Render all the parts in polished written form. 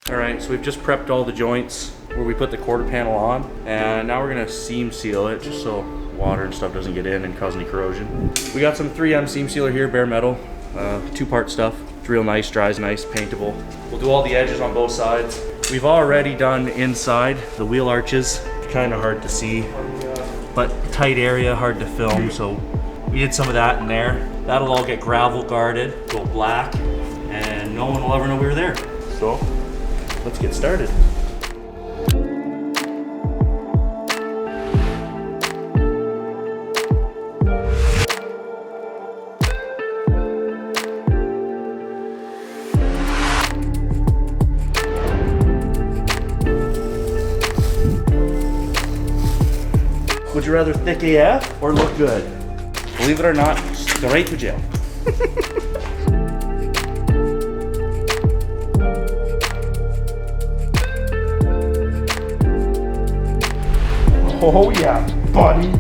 All right, so we've just prepped all the joints where we put the quarter panel on, and now we're gonna seam seal it just so water and stuff doesn't get in and cause any corrosion. We got some 3M seam sealer here, bare metal, 2-part stuff. It's real nice, dries nice, paintable. We'll do all the edges on both sides. We've already done inside the wheel arches. Kind of hard to see, but tight area, hard to film, so we did some of that in there. That'll all get gravel guarded, go black, and no one will ever know we were there. So let's get started. Would you rather thick AF or look good? Believe it or not, straight to jail. Oh yeah, buddy.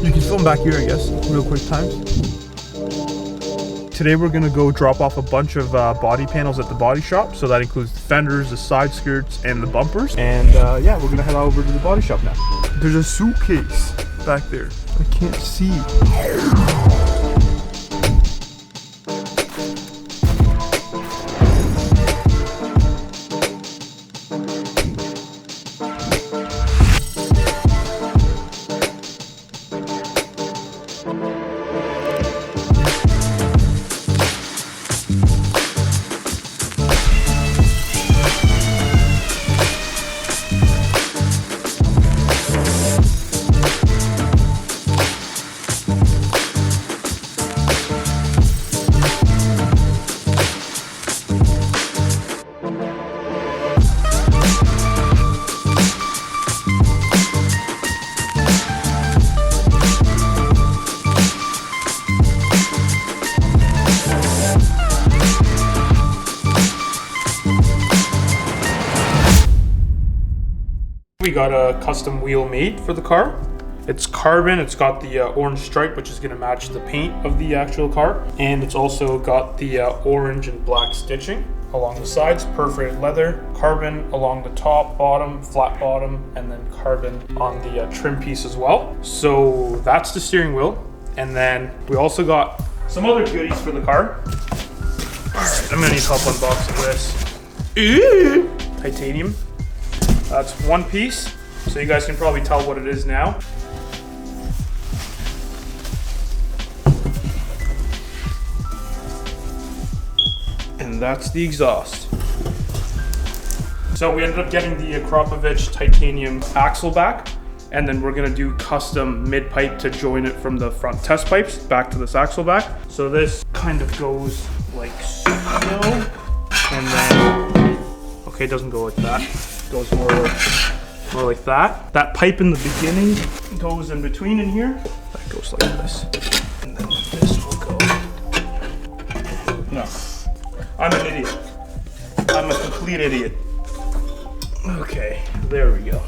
You can film back here, I guess, real quick time. Today we're gonna go drop off a bunch of body panels at the body shop. So that includes the fenders, the side skirts, and the bumpers. And yeah, we're gonna head over to the body shop now. There's a suitcase back there. I can't see. We got a custom wheel made for the car. It's carbon, it's got the orange stripe, which is gonna match the paint of the actual car. And it's also got the orange and black stitching along the sides, perforated leather, carbon along the top, bottom, flat bottom, and then carbon on the trim piece as well. So that's the steering wheel. And then we also got some other goodies for the car. All right, I'm gonna need help unboxing this. Titanium. That's one piece, so you guys can probably tell what it is now. And that's the exhaust. So we ended up getting the Akropovich titanium axle back, and then we're gonna do custom mid pipe to join it from the front test pipes back to this axle back. So this kind of goes like so, and then, okay, it doesn't go like that. Goes more like that. That pipe in the beginning goes in between in here. That goes like this. And then this will go. No. I'm an idiot. I'm a complete idiot. Okay, there we go.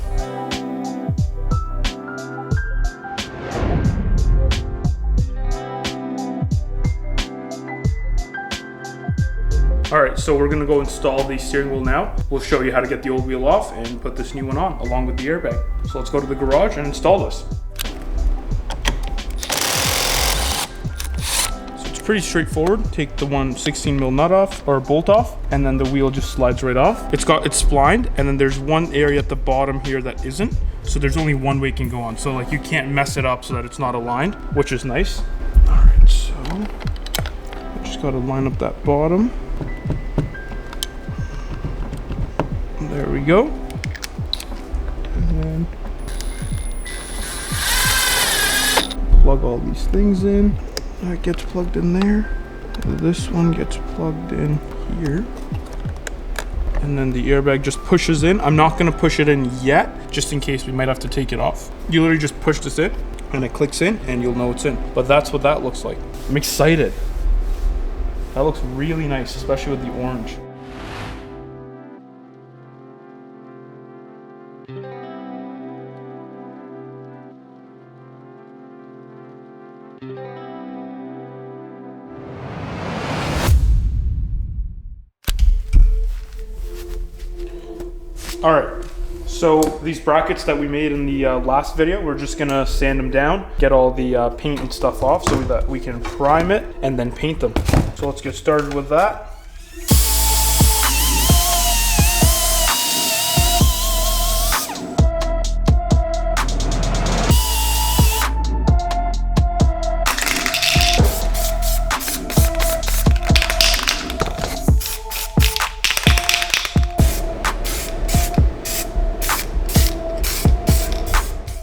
All right, so we're gonna go install the steering wheel now. We'll show you how to get the old wheel off and put this new one on along with the airbag. So let's go to the garage and install this. So it's pretty straightforward. Take the 1/16mm nut off or bolt off, and then the wheel just slides right off. It's splined, and then there's one area at the bottom here that isn't. So there's only one way it can go on. So like you can't mess it up so that it's not aligned, which is nice. All right, so I just gotta line up that bottom. There we go. And then plug all these things in. That gets plugged in there. This one gets plugged in here. And then the airbag just pushes in. I'm not gonna push it in yet, just in case we might have to take it off. You literally just push this in and it clicks in and you'll know it's in. But that's what that looks like. I'm excited. That looks really nice, especially with the orange. All right, so these brackets that we made in the last video, we're just gonna sand them down, get all the paint and stuff off so that we can prime it and then paint them. So let's get started with that.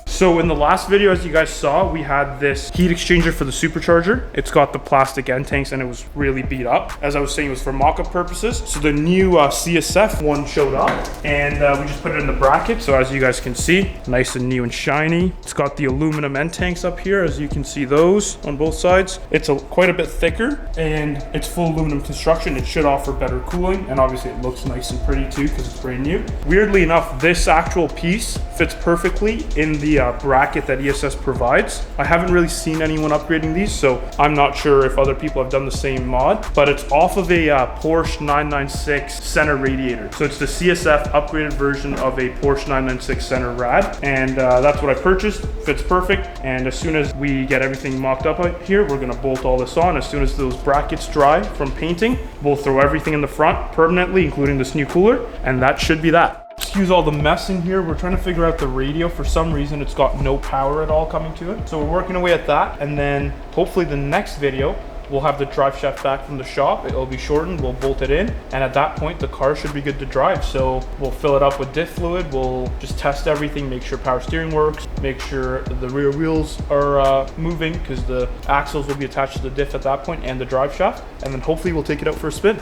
So in the last video, as you guys saw, we had this heat exchanger for the supercharger. It's got the plastic end tanks and it was really beat up. As I was saying, it was for mock-up purposes. So the new CSF one showed up and we just put it in the bracket. So as you guys can see, nice and new and shiny. It's got the aluminum end tanks up here, as you can see those on both sides. It's quite a bit thicker and it's full aluminum construction. It should offer better cooling, and obviously it looks nice and pretty too because it's brand new. Weirdly enough, this actual piece fits perfectly in the bracket that ESS provides. I haven't really seen anyone upgrading these, so I'm not sure if other people have done the same mod, but it's off of a Porsche 996 center radiator. So it's the CSF upgraded version of a Porsche 996 center rad, and that's what I purchased. Fits perfect, and as soon as we get everything mocked up here, we're gonna bolt all this on. As soon as those brackets dry from painting, we'll throw everything in the front permanently, including this new cooler, and that should be that. Excuse all the mess in here. We're trying to figure out the radio. For some reason, it's got no power at all coming to it. So we're working away at that. And then hopefully the next video, we'll have the drive shaft back from the shop. It'll be shortened, we'll bolt it in. And at that point, the car should be good to drive. So we'll fill it up with diff fluid. We'll just test everything, make sure power steering works, make sure the rear wheels are moving, because the axles will be attached to the diff at that point and the drive shaft. And then hopefully we'll take it out for a spin.